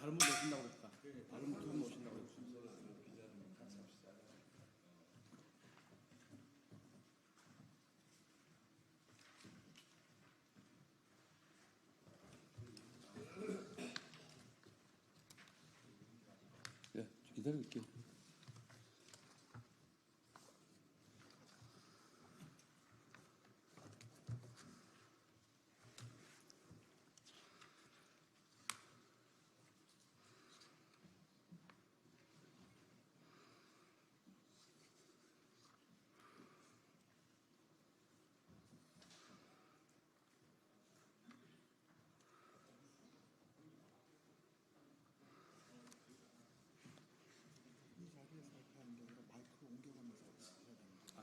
다른 분 오신다고 그랬다. 다른 분 오신다고 그랬다. 예, 기다릴게요.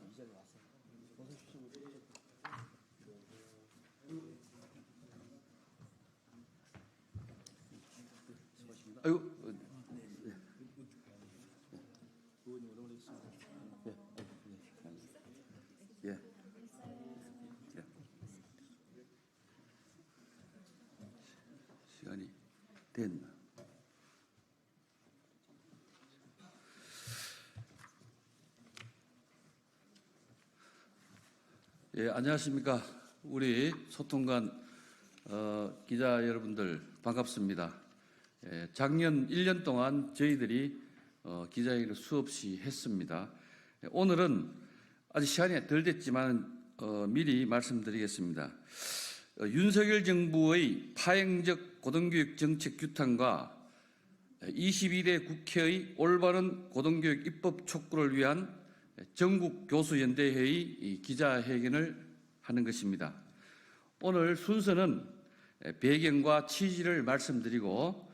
이 자리에 왔어. 어서 오십시오. 수고하십니다. 아이고, 의원님 오래 걸리겠습니다. 예. 예. 시간이 됐나? 예, 안녕하십니까. 우리 소통관 기자 여러분들 반갑습니다. 예, 작년 1년 동안 저희들이 기자회견을 수없이 했습니다. 예, 오늘은 아직 시간이 덜 됐지만 미리 말씀드리겠습니다. 윤석열 정부의 파행적 고등교육 정책 규탄과 22대 국회의 올바른 고등교육 입법 촉구를 위한 전국 교수연대회의 기자회견을 하는 것입니다. 오늘 순서는 배경과 취지를 말씀드리고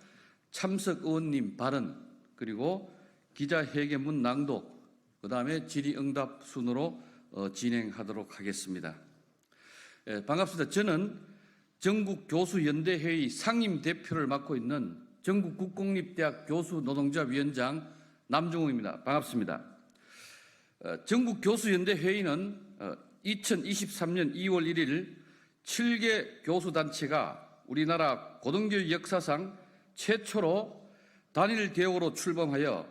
참석 의원님 발언, 그리고 기자회견문 낭독, 그 다음에 질의응답 순으로 진행하도록 하겠습니다. 반갑습니다. 저는 전국교수연대회의 상임대표를 맡고 있는 전국국공립대학 교수노동조합위원장 남종욱입니다. 반갑습니다. 전국교수연대회의는 2023년 2월 1일 7개 교수단체가 우리나라 고등교육 역사상 최초로 단일 대회로 출범하여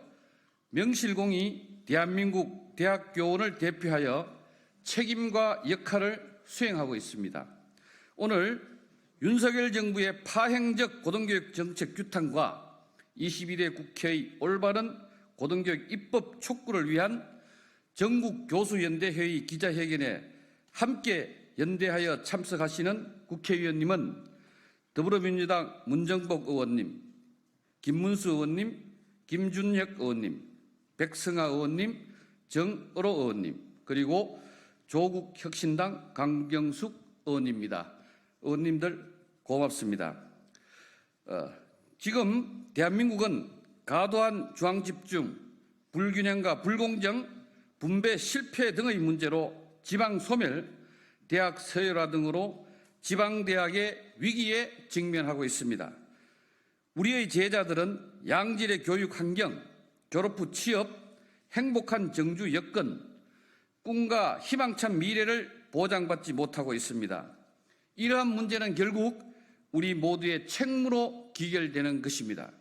명실공히 대한민국 대학교원을 대표하여 책임과 역할을 수행하고 있습니다. 오늘 윤석열 정부의 파행적 고등교육 정책 규탄과 22대 국회의 올바른 고등교육 입법 촉구를 위한 전국교수연대회의 기자회견에 함께 연대하여 참석하시는 국회의원님은 더불어민주당 문정복 의원님, 김문수 의원님, 김준혁 의원님, 백승아 의원님, 정의로 의원님, 그리고 조국혁신당 강경숙 의원입니다. 의원님들 고맙습니다. 지금 대한민국은 과도한 중앙집중, 불균형과 불공정, 분배 실패 등의 문제로 지방소멸, 대학 서열화 등으로 지방대학의 위기에 직면하고 있습니다. 우리의 제자들은 양질의 교육 환경, 졸업 후 취업, 행복한 정주 여건, 꿈과 희망찬 미래를 보장받지 못하고 있습니다. 이러한 문제는 결국 우리 모두의 책무로 기결되는 것입니다.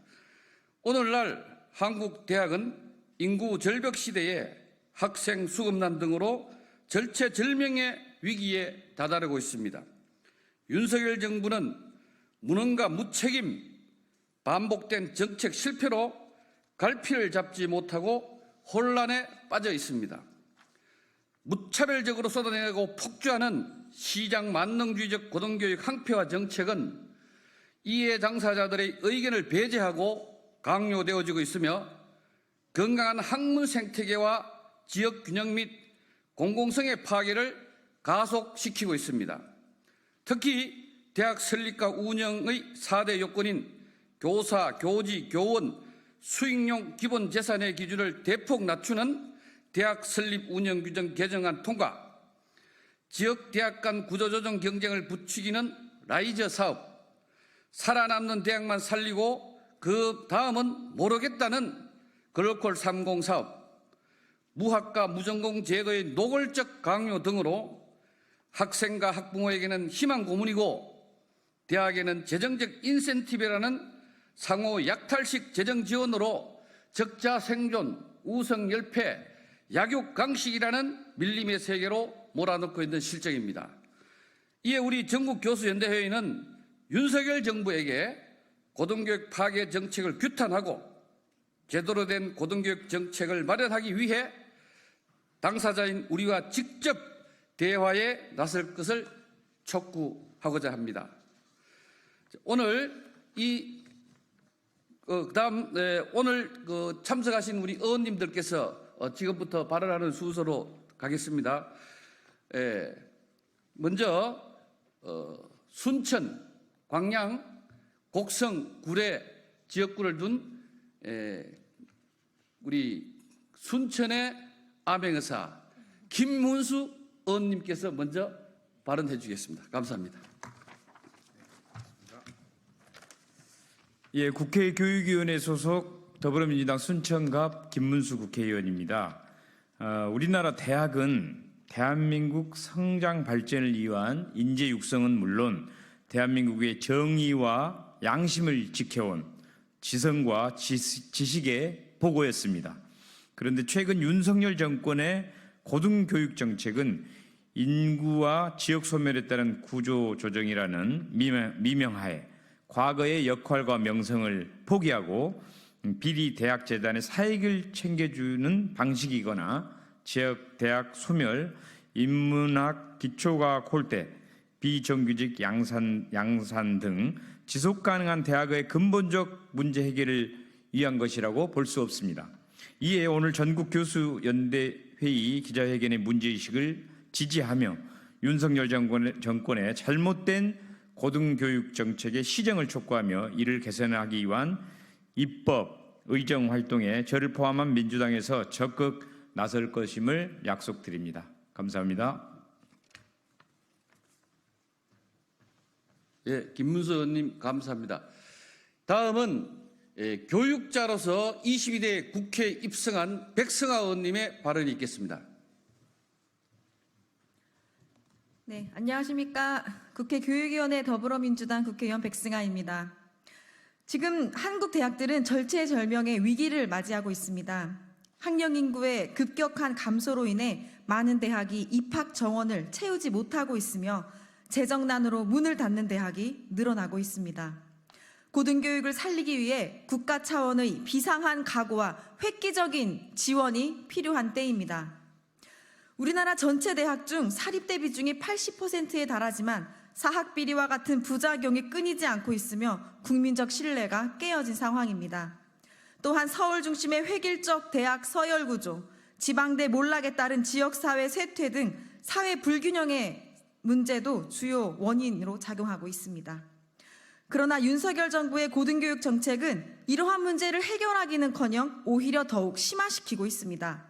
오늘날 한국 대학은 인구 절벽 시대에 학생 수급난 등으로 절체절명의 위기에 다다르고 있습니다. 윤석열 정부는 무능과 무책임, 반복된 정책 실패로 갈피를 잡지 못하고 혼란에 빠져 있습니다. 무차별적으로 쏟아내고 폭주하는 시장 만능주의적 고등교육 항폐화 정책은 이해 당사자들의 의견을 배제하고 강요되어지고 있으며 건강한 학문 생태계와 지역 균형 및 공공성의 파괴를 가속시키고 있습니다. 특히 대학 설립과 운영의 4대 요건인 교사, 교지, 교원, 수익용 기본 재산의 기준을 대폭 낮추는 대학 설립 운영 규정 개정안 통과, 지역 대학 간 구조조정 경쟁을 부추기는 라이저 사업, 살아남는 대학만 살리고 그 다음은 모르겠다는 글로컬 30 사업, 무학과 무전공 제도의 노골적 강요 등으로 학생과 학부모에게는 희망 고문이고 대학에는 재정적 인센티브라는 상호 약탈식 재정 지원으로 적자 생존, 우성 열패, 약육 강식이라는 밀림의 세계로 몰아넣고 있는 실정입니다. 이에 우리 전국교수연대회의는 윤석열 정부에게 고등교육 파괴 정책을 규탄하고 제대로 된 고등교육 정책을 마련하기 위해 당사자인 우리와 직접 대화에 나설 것을 촉구하고자 합니다. 오늘 오늘 참석하신 우리 의원님들께서 지금부터 발언하는 순서로 가겠습니다. 먼저 순천, 광양, 곡성, 구례 지역구를 둔 우리 순천의 암행의사 김문수 의원님께서 먼저 발언해 주겠습니다. 감사합니다. 예, 국회 교육위원회 소속 더불어민주당 순천갑 김문수 국회의원입니다. 우리나라 대학은 대한민국 성장 발전을 위한 인재 육성은 물론 대한민국의 정의와 양심을 지켜온 지성과 지식의 보고였습니다. 그런데 최근 윤석열 정권의 고등교육 정책은 인구와 지역 소멸에 따른 구조 조정이라는 미명하에 과거의 역할과 명성을 포기하고 비리 대학재단의 사익을 챙겨주는 방식이거나 지역 대학 소멸, 인문학 기초과학 홀대, 비정규직 양산 등 지속 가능한 대학의 근본적 문제 해결을 위한 것이라고 볼 수 없습니다. 이에 오늘 전국 교수 연대 회의 기자회견의 문제의식을 지지하며 윤석열 정권의 잘못된 고등교육 정책의 시정을 촉구하며 이를 개선하기 위한 입법, 의정 활동에 저를 포함한 민주당에서 적극 나설 것임을 약속드립니다. 감사합니다. 예, 김문수 의원님 감사합니다. 다음은 교육자로서 22대 국회에 입성한 백성아 의원님의 발언이 있겠습니다. 네, 안녕하십니까. 국회 교육위원회 더불어민주당 국회의원 백승아입니다. 지금 한국 대학들은 절체절명의 위기를 맞이하고 있습니다. 학령 인구의 급격한 감소로 인해 많은 대학이 입학 정원을 채우지 못하고 있으며 재정난으로 문을 닫는 대학이 늘어나고 있습니다. 고등교육을 살리기 위해 국가 차원의 비상한 각오와 획기적인 지원이 필요한 때입니다. 우리나라 전체 대학 중 사립대 비중이 80%에 달하지만 사학 비리와 같은 부작용이 끊이지 않고 있으며 국민적 신뢰가 깨어진 상황입니다. 또한 서울 중심의 획일적 대학 서열 구조, 지방대 몰락에 따른 지역사회 쇠퇴 등 사회 불균형의 문제도 주요 원인으로 작용하고 있습니다. 그러나 윤석열 정부의 고등교육 정책은 이러한 문제를 해결하기는커녕 오히려 더욱 심화시키고 있습니다.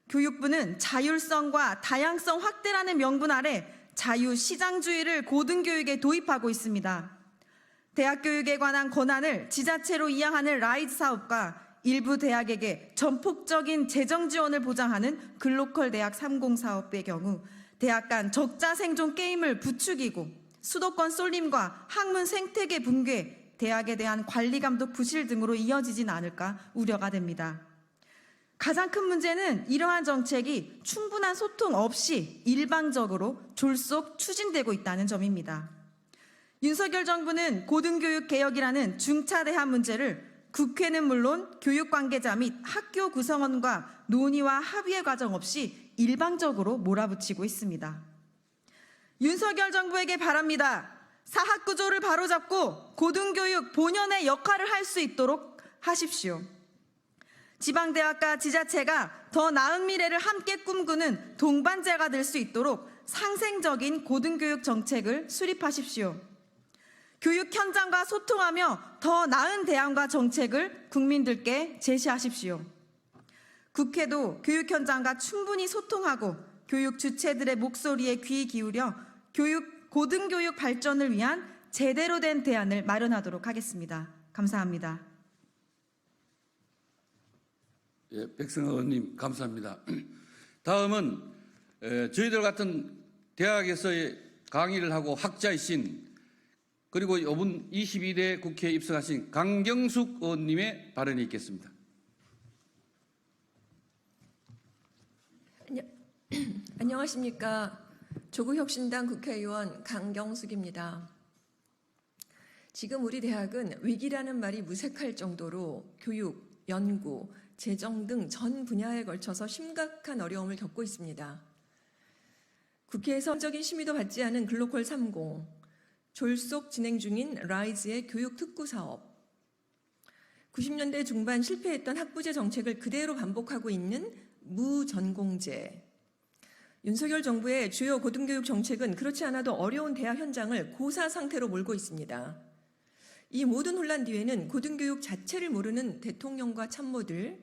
교육부는 자율성과 다양성 확대라는 명분 아래 자유시장주의를 고등교육에 도입하고 있습니다. 대학교육에 관한 권한을 지자체로 이양하는 라이즈 사업과 일부 대학에게 전폭적인 재정 지원을 보장하는 글로컬 대학 3공 사업의 경우 대학 간 적자 생존 게임을 부추기고 수도권 쏠림과 학문 생태계 붕괴, 대학에 대한 관리 감독 부실 등으로 이어지진 않을까 우려가 됩니다. 가장 큰 문제는 이러한 정책이 충분한 소통 없이 일방적으로 졸속 추진되고 있다는 점입니다. 윤석열 정부는 고등교육 개혁이라는 중차대한 문제를 국회는 물론 교육 관계자 및 학교 구성원과 논의와 합의의 과정 없이 일방적으로 몰아붙이고 있습니다. 윤석열 정부에게 바랍니다. 사학 구조를 바로잡고 고등교육 본연의 역할을 할 수 있도록 하십시오. 지방대학과 지자체가 더 나은 미래를 함께 꿈꾸는 동반자가 될 수 있도록 상생적인 고등교육 정책을 수립하십시오. 교육 현장과 소통하며 더 나은 대안과 정책을 국민들께 제시하십시오. 국회도 교육 현장과 충분히 소통하고 교육 주체들의 목소리에 귀 기울여 고등교육 발전을 위한 제대로 된 대안을 마련하도록 하겠습니다. 감사합니다. 예, 백승호 의원님 감사합니다. 다음은 저희들 같은 대학에서의 강의를 하고 학자이신 그리고 이번 22대 국회에 입성하신 강경숙 의원님의 발언이 있겠습니다. 안녕하십니까. 조국혁신당 국회의원 강경숙입니다. 지금 우리 대학은 위기라는 말이 무색할 정도로 교육, 연구, 재정 등 전 분야에 걸쳐서 심각한 어려움을 겪고 있습니다. 국회에서 적인 심의도 받지 않은 글로컬 30, 졸속 진행 중인 라이즈의 교육 특구 사업, 90년대 중반 실패했던 학부제 정책을 그대로 반복하고 있는 무전공제, 윤석열 정부의 주요 고등교육 정책은 그렇지 않아도 어려운 대학 현장을 고사 상태로 몰고 있습니다. 이 모든 혼란 뒤에는 고등교육 자체를 모르는 대통령과 참모들,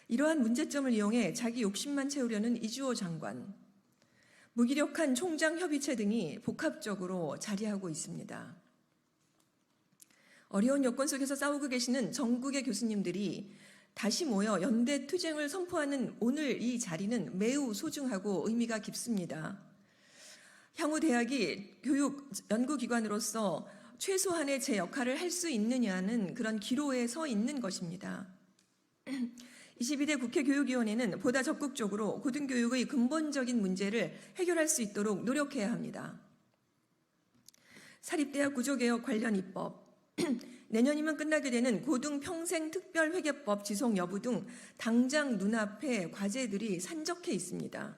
이러한 문제점을 이용해 자기 욕심만 채우려는 이주호 장관, 무기력한 총장 협의체 등이 복합적으로 자리하고 있습니다. 어려운 여건 속에서 싸우고 계시는 전국의 교수님들이 다시 모여 연대 투쟁을 선포하는 오늘 이 자리는 매우 소중하고 의미가 깊습니다. 향후 대학이 교육 연구기관으로서 최소한의 제 역할을 할 수 있느냐는 그런 기로에 서 있는 것입니다. 22대 국회 교육위원회는 보다 적극적으로 고등교육의 근본적인 문제를 해결할 수 있도록 노력해야 합니다. 사립대학 구조개혁 관련 입법, 내년이면 끝나게 되는 고등평생특별회계법 지속 여부 등 당장 눈앞에 과제들이 산적해 있습니다.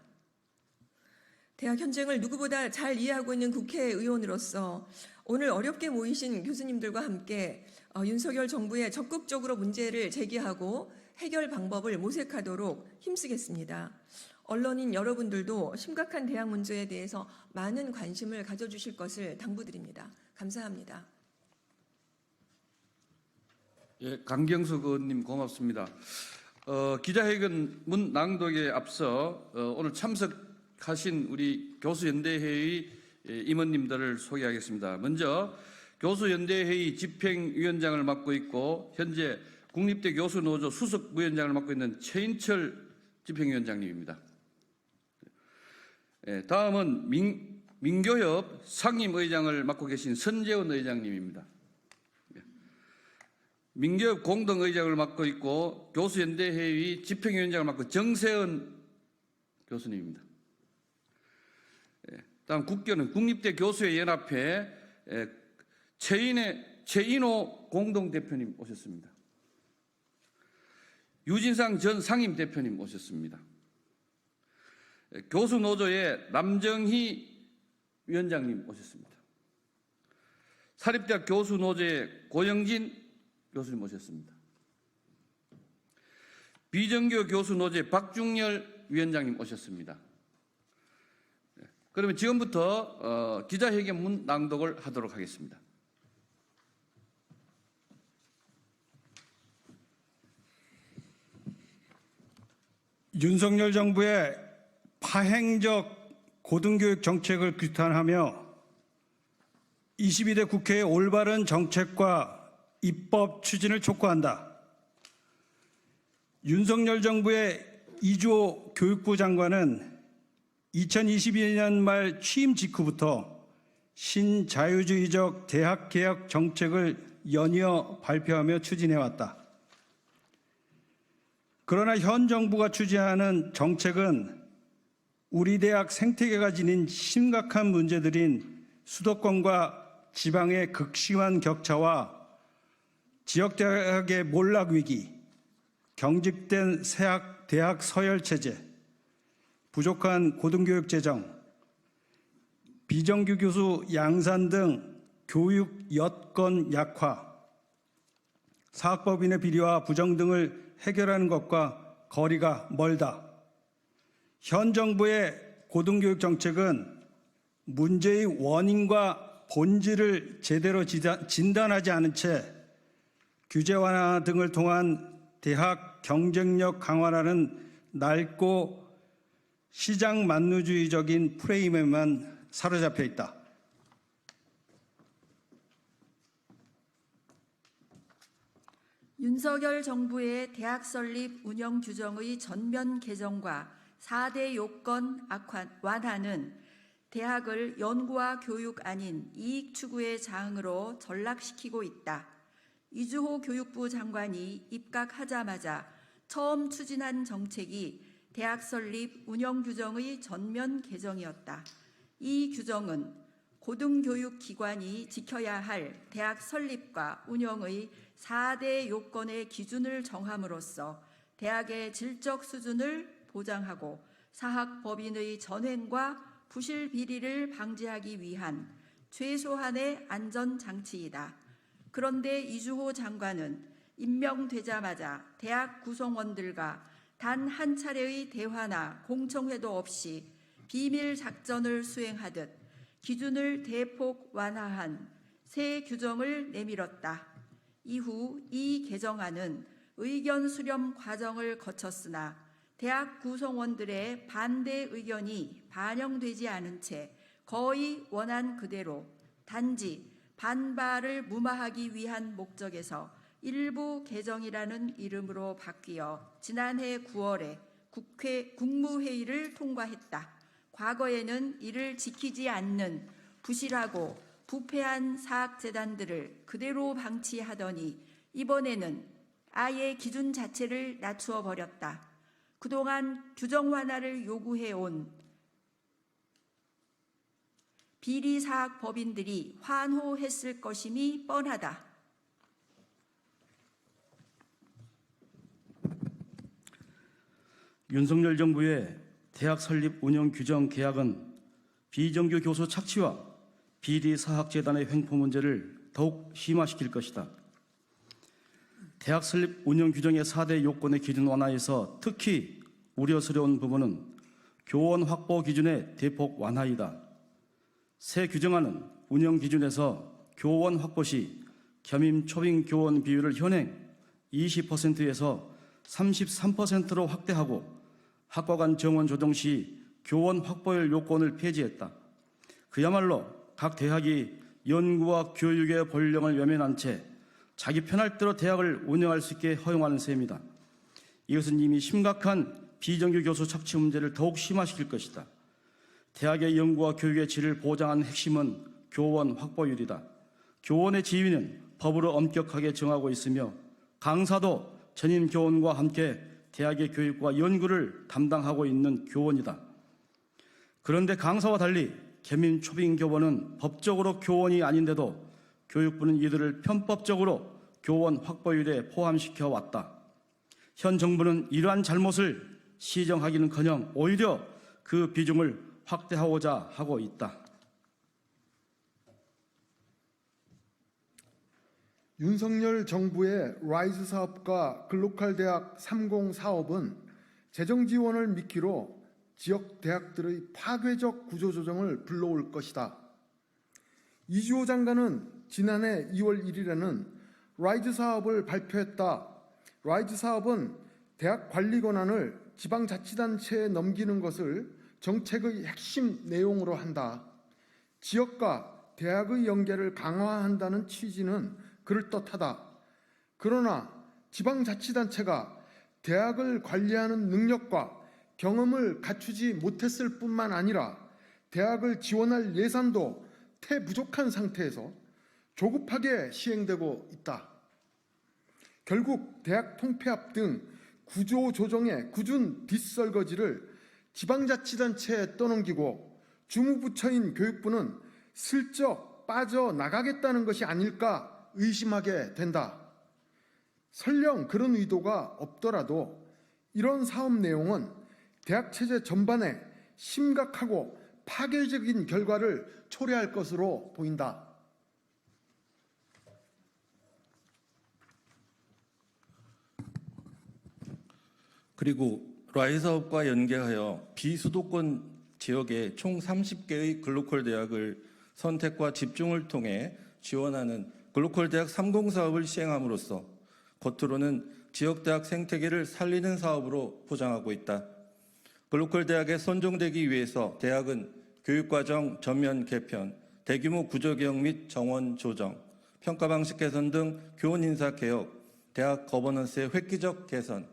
대학 현장을 누구보다 잘 이해하고 있는 국회의원으로서 오늘 어렵게 모이신 교수님들과 함께 윤석열 정부에 적극적으로 문제를 제기하고 해결 방법을 모색하도록 힘쓰겠습니다. 언론인 여러분들도 심각한 대학 문제에 대해서 많은 관심을 가져주실 것을 당부드립니다. 감사합니다. 예, 강경숙 의원님 고맙습니다. 기자회견문 낭독에 앞서 오늘 참석하신 우리 교수연대회의 임원님들을 소개하겠습니다. 먼저 교수연대회의 집행위원장을 맡고 있고 현재 국립대 교수노조 수석부위원장을 맡고 있는 최인철 집행위원장님입니다. 다음은 민교협 상임의장을 맡고 계신 선재원 의장님입니다. 민교협 공동의장을 맡고 있고 교수연대회의 집행위원장을 맡고 정세은 교수님입니다. 다음 국교는 국립대 교수회 연합회 최인호 공동대표님 오셨습니다. 유진상 전 상임대표님 오셨습니다. 교수노조의 남정희 위원장님 오셨습니다. 사립대학 교수노조의 고영진 교수님 오셨습니다. 비정규 교수노조의 박중열 위원장님 오셨습니다. 그러면 지금부터 기자회견문 낭독을 하도록 하겠습니다. 윤석열 정부의 파행적 고등교육 정책을 규탄하며 22대 국회의 올바른 정책과 입법 추진을 촉구한다. 윤석열 정부의 이주호 교육부 장관은 2022년 말 취임 직후부터 신자유주의적 대학개혁 정책을 연이어 발표하며 추진해왔다. 그러나 현 정부가 추진하는 정책은 우리 대학 생태계가 지닌 심각한 문제들인 수도권과 지방의 극심한 격차와 지역대학의 몰락위기, 경직된 대학 서열체제, 부족한 고등교육 재정, 비정규 교수 양산 등 교육 여건 약화, 사학법인의 비리와 부정 등을 해결하는 것과 거리가 멀다. 현 정부의 고등교육 정책은 문제의 원인과 본질을 제대로 진단하지 않은 채 규제 완화 등을 통한 대학 경쟁력 강화라는 낡고 시장 만루주의적인 프레임에만 사로잡혀 있다. 윤석열 정부의 대학 설립 운영 규정의 전면 개정과 4대 요건 완화는 대학을 연구와 교육 아닌 이익 추구의 장으로 전락시키고 있다. 이주호 교육부 장관이 입각하자마자 처음 추진한 정책이 대학 설립 운영 규정의 전면 개정이었다. 이 규정은 고등교육기관이 지켜야 할 대학 설립과 운영의 4대 요건의 기준을 정함으로써 대학의 질적 수준을 보장하고 사학법인의 전횡과 부실 비리를 방지하기 위한 최소한의 안전장치이다. 그런데 이주호 장관은 임명되자마자 대학 구성원들과 단 한 차례의 대화나 공청회도 없이 비밀 작전을 수행하듯 기준을 대폭 완화한 새 규정을 내밀었다. 이후 이 개정안은 의견 수렴 과정을 거쳤으나 대학 구성원들의 반대 의견이 반영되지 않은 채 거의 원안 그대로 단지 반발을 무마하기 위한 목적에서 일부 개정이라는 이름으로 바뀌어 지난해 9월에 국무회의를 통과했다. 과거에는 이를 지키지 않는 부실하고 부패한 사학재단들을 그대로 방치하더니 이번에는 아예 기준 자체를 낮추어 버렸다. 그동안 규정 완화를 요구해온 비리사학 법인들이 환호했을 것임이 뻔하다. 윤석열 정부의 대학 설립 운영 규정 개혁은 비정규 교수 착취와 비리 사학재단의 횡포 문제를 더욱 심화시킬 것이다. 대학 설립 운영 규정의 4대 요건의 기준 완화에서 특히 우려스러운 부분은 교원 확보 기준의 대폭 완화이다. 새 규정안은 운영 기준에서 교원 확보 시 겸임 초빙 교원 비율을 현행 20%에서 33%로 확대하고 학과 간 정원 조정 시 교원 확보율 요건을 폐지했다. 그야말로 각 대학이 연구와 교육의 본령을 외면한 채 자기 편할 대로 대학을 운영할 수 있게 허용하는 셈이다. 이것은 이미 심각한 비정규 교수 착취 문제를 더욱 심화시킬 것이다. 대학의 연구와 교육의 질을 보장하는 핵심은 교원 확보율이다. 교원의 지위는 법으로 엄격하게 정하고 있으며 강사도 전임 교원과 함께 대학의 교육과 연구를 담당하고 있는 교원이다. 그런데 강사와 달리 겸임 초빙 교원은 법적으로 교원이 아닌데도 교육부는 이들을 편법적으로 교원 확보율에 포함시켜 왔다. 현 정부는 이러한 잘못을 시정하기는커녕 오히려 그 비중을 확대하고자 하고 있다. 윤석열 정부의 라이즈 사업과 글로컬 대학 30 사업은 재정 지원을 미끼로 지역 대학들의 파괴적 구조 조정을 불러올 것이다. 이주호 장관은 지난해 2월 1일에는 라이즈 사업을 발표했다. 라이즈 사업은 대학 관리 권한을 지방자치단체에 넘기는 것을 정책의 핵심 내용으로 한다. 지역과 대학의 연계를 강화한다는 취지는 그럴듯하다. 그러나 지방자치단체가 대학을 관리하는 능력과 경험을 갖추지 못했을 뿐만 아니라 대학을 지원할 예산도 태부족한 상태에서 조급하게 시행되고 있다. 결국 대학 통폐합 등 구조 조정의 굳은 뒷설거지를 지방자치단체에 떠넘기고 주무부처인 교육부는 슬쩍 빠져나가겠다는 것이 아닐까 의심하게 된다. 설령 그런 의도가 없더라도 이런 사업 내용은 대학체제 전반에 심각하고 파괴적인 결과를 초래할 것으로 보인다. 그리고 라이 사업과 연계하여 비수도권 지역의 총 30개의 글로컬 대학을 선택과 집중을 통해 지원하는 글로컬 대학 30 사업을 시행함으로써 겉으로는 지역 대학 생태계를 살리는 사업으로 포장하고 있다. 글로컬 대학에 선정되기 위해서 대학은 교육과정 전면 개편, 대규모 구조개혁 및 정원 조정, 평가 방식 개선 등 교원 인사 개혁, 대학 거버넌스의 획기적 개선,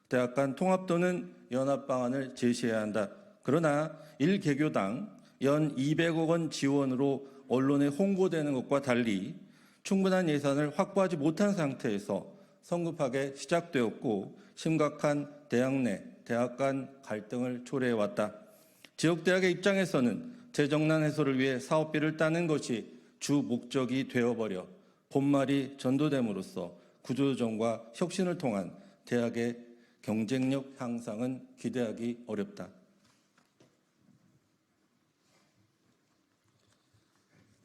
대학 간 통합 또는 연합 방안을 제시해야 한다. 그러나 1개교당 연 200억 원 지원으로 언론에 홍보되는 것과 달리 충분한 예산을 확보하지 못한 상태에서 성급하게 시작되었고 심각한 대학 내, 대학 간 갈등을 초래해왔다. 지역대학의 입장에서는 재정난 해소를 위해 사업비를 따는 것이 주 목적이 되어버려 본말이 전도됨으로써 구조조정과 혁신을 통한 대학의 경쟁력 향상은 기대하기 어렵다.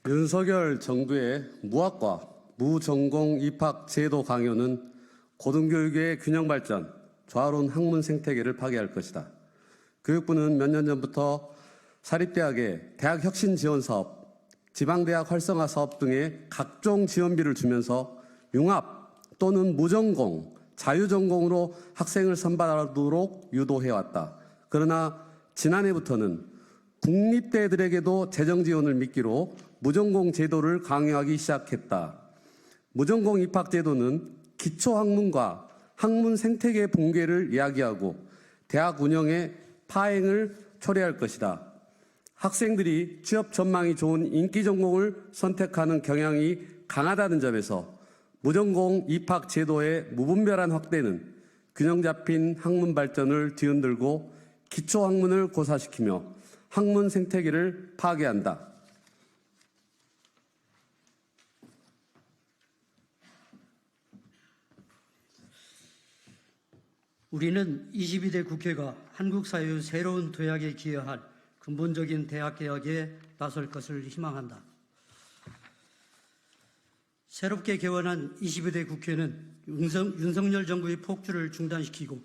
윤석열 정부의 무학과 무전공 입학 제도 강요는 고등교육의 균형 발전, 좌론 학문 생태계를 파괴할 것이다. 교육부는 몇 년 전부터 사립대학의 대학 혁신 지원 사업, 지방대학 활성화 사업 등의 각종 지원비를 주면서 융합 또는 무전공, 자유전공으로 학생을 선발하도록 유도해왔다. 그러나 지난해부터는 국립대들에게도 재정 지원을 미끼로 무전공 제도를 강요하기 시작했다. 무전공 입학 제도는 기초학문과 학문 생태계 붕괴를 이야기하고 대학 운영의 파행을 초래할 것이다. 학생들이 취업 전망이 좋은 인기 전공을 선택하는 경향이 강하다는 점에서 무전공 입학 제도의 무분별한 확대는 균형 잡힌 학문 발전을 뒤흔들고 기초 학문을 고사시키며 학문 생태계를 파괴한다. 우리는 22대 국회가 한국 사회의 새로운 도약에 기여할 근본적인 대학 개혁에 나설 것을 희망한다. 새롭게 개원한 22대 국회는 윤석열 정부의 폭주를 중단시키고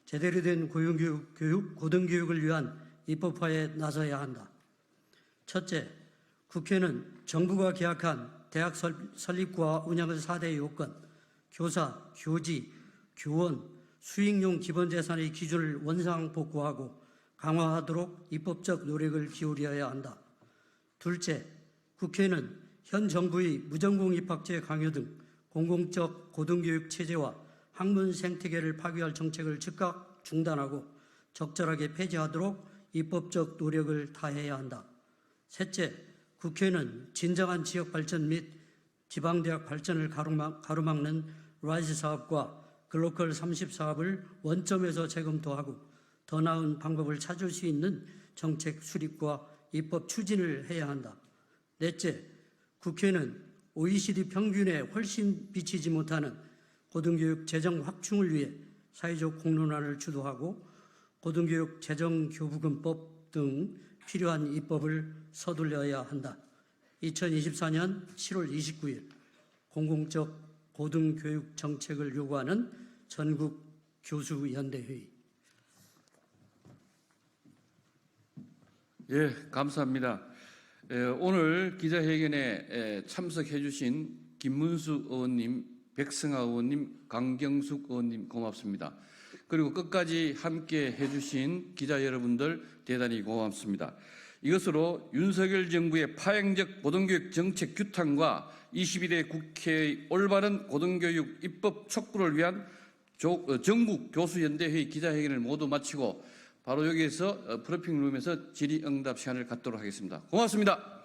제대로 된 고등교육을 위한 입법화에 나서야 한다. 첫째, 국회는 정부가 계약한 대학 설립과 운영의 4대 요건, 교사, 교지, 교원, 수익용 기본재산의 기준을 원상복구하고 강화하도록 입법적 노력을 기울여야 한다. 둘째, 국회는 현 정부의 무전공 입학제 강요 등 공공적 고등교육 체제와 학문 생태계를 파괴할 정책을 즉각 중단하고 적절하게 폐지하도록 입법적 노력을 다해야 한다. 셋째, 국회는 진정한 지역 발전 및 지방대학 발전을 가로막는 라이즈 사업과 글로컬 30 사업을 원점에서 재검토하고 더 나은 방법을 찾을 수 있는 정책 수립과 입법 추진을 해야 한다. 넷째, 국회는 OECD 평균에 훨씬 미치지 못하는 고등교육 재정 확충을 위해 사회적 공론화를 주도하고 고등교육 재정교부금법 등 필요한 입법을 서둘러야 한다. 2024년 7월 29일 공공적 고등교육 정책을 요구하는 전국 교수연대회의. 예, 감사합니다. 오늘 기자회견에 참석해 주신 김문수 의원님, 백승아 의원님, 강경숙 의원님 고맙습니다. 그리고 끝까지 함께 해주신 기자 여러분들 대단히 고맙습니다. 이것으로 윤석열 정부의 파행적 고등교육 정책 규탄과 22대 국회의 올바른 고등교육 입법 촉구를 위한 전국 교수연대회의 기자회견을 모두 마치고 바로 여기에서 브리핑룸에서 질의응답 시간을 갖도록 하겠습니다. 고맙습니다.